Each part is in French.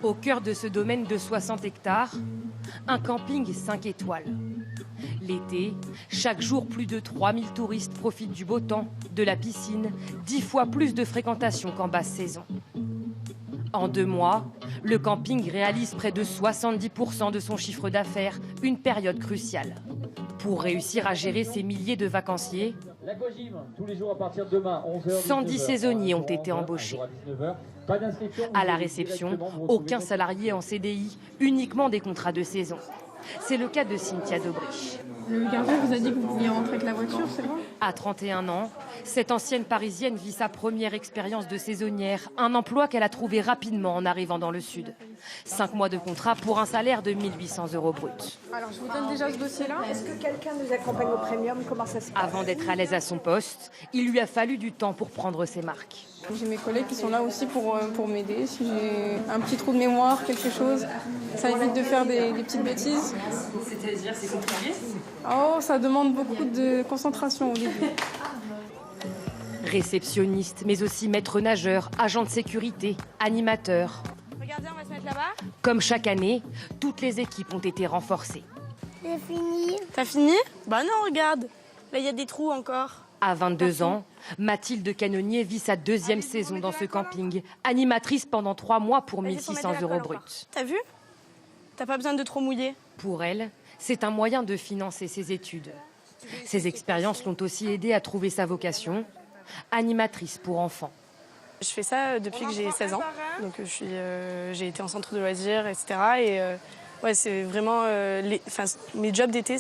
Au cœur de ce domaine de 60 hectares, un camping 5 étoiles. L'été, chaque jour, plus de 3000 touristes profitent du beau temps, de la piscine, 10 fois plus de fréquentation qu'en basse saison. En 2 mois, le camping réalise près de 70% de son chiffre d'affaires, une période cruciale. Pour réussir à gérer ces milliers de vacanciers, 110 saisonniers ont été embauchés. À la réception, aucun salarié en CDI, uniquement des contrats de saison. C'est le cas de Cynthia Dobrich. Le gardien vous a dit que vous pouviez rentrer avec la voiture, c'est bon ? À 31 ans, cette ancienne Parisienne vit sa première expérience de saisonnière, un emploi qu'elle a trouvé rapidement en arrivant dans le Sud. 5 mois de contrat pour un salaire de 1 800 € brut. Alors, je vous donne déjà ce dossier-là. Est-ce que quelqu'un nous accompagne au premium ? Comment ça se passe ? Avant d'être à l'aise à son poste, il lui a fallu du temps pour prendre ses marques. J'ai mes collègues qui sont là aussi pour m'aider. Si j'ai un petit trou de mémoire, quelque chose, ça évite de faire des petites bêtises. C'est-à-dire, c'est compliqué ? Oh, ça demande beaucoup de concentration au début. Réceptionniste, mais aussi maître nageur, agent de sécurité, animateur. Regardez, on va se mettre là-bas. Comme chaque année, toutes les équipes ont été renforcées. J'ai fini. T'as fini ? Bah non, regarde. Là, il y a des trous encore. À 22 ans, Mathilde Canonnier vit sa 2e saison dans ce camping. Animatrice pendant 3 mois pour 1 600 € brut. T'as vu ? T'as pas besoin de trop mouiller. Pour elle, c'est un moyen de financer ses études. Ses expériences l'ont aussi aidée à trouver sa vocation, animatrice pour enfants. Je fais ça depuis que j'ai 16 ans. Donc j'ai été en centre de loisirs, etc. Et ouais, c'est vraiment mes jobs d'été,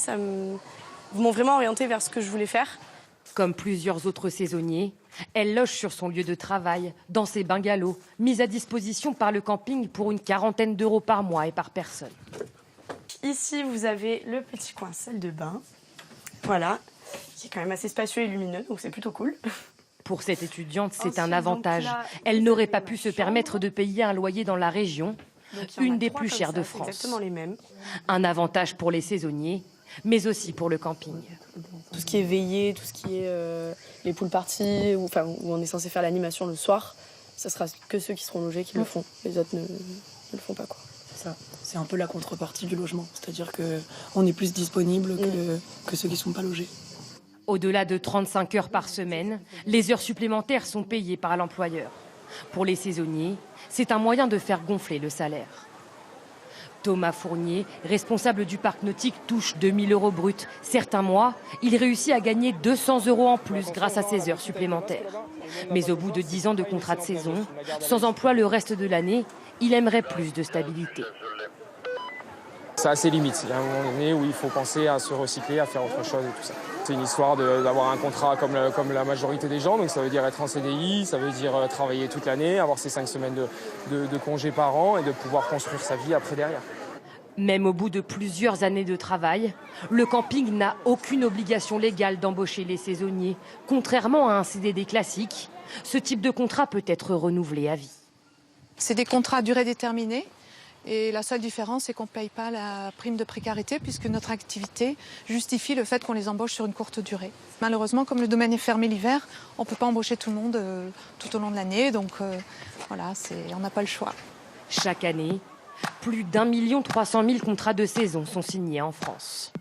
m'ont vraiment orientée vers ce que je voulais faire. Comme plusieurs autres saisonniers, elle loge sur son lieu de travail, dans ses bungalows, mis à disposition par le camping pour une 40aine d'euros par mois et par personne. Ici, vous avez le petit coin salle de bain. Voilà, qui est quand même assez spacieux et lumineux, donc c'est plutôt cool. Pour cette étudiante, c'est un avantage. Elle n'aurait pas pu se permettre de payer un loyer dans la région, une des plus chères de France. Exactement les mêmes. Un avantage pour les saisonniers, mais aussi pour le camping. Tout ce qui est veillé, tout ce qui est les pool parties, où on est censé faire l'animation le soir, ça sera que ceux qui seront logés qui le font. Les autres ne le font pas, quoi. C'est ça. C'est un peu la contrepartie du logement. C'est-à-dire qu'on est plus disponible que ceux qui ne sont pas logés. Au-delà de 35 heures par semaine, les heures supplémentaires sont payées par l'employeur. Pour les saisonniers, c'est un moyen de faire gonfler le salaire. Thomas Fournier, responsable du parc nautique, touche 2 000 € bruts. Certains mois, il réussit à gagner 200 € en plus grâce à ses heures supplémentaires. Mais au bout de 10 ans de contrat de saison, sans emploi le reste de l'année, il aimerait plus de stabilité. C'est assez limite. Il y a un moment donné où il faut penser à se recycler, à faire autre chose et tout ça. C'est une histoire d'avoir un contrat comme la majorité des gens. Donc ça veut dire être en CDI, ça veut dire travailler toute l'année, avoir ses 5 semaines de congés par an et de pouvoir construire sa vie après derrière. Même au bout de plusieurs années de travail, le camping n'a aucune obligation légale d'embaucher les saisonniers. Contrairement à un CDD classique, ce type de contrat peut être renouvelé à vie. C'est des contrats à durée déterminée. Et la seule différence, c'est qu'on ne paye pas la prime de précarité puisque notre activité justifie le fait qu'on les embauche sur une courte durée. Malheureusement, comme le domaine est fermé l'hiver, on ne peut pas embaucher tout le monde tout au long de l'année. Donc voilà, on n'a pas le choix. Chaque année, plus d'1 300 000 contrats de saison sont signés en France.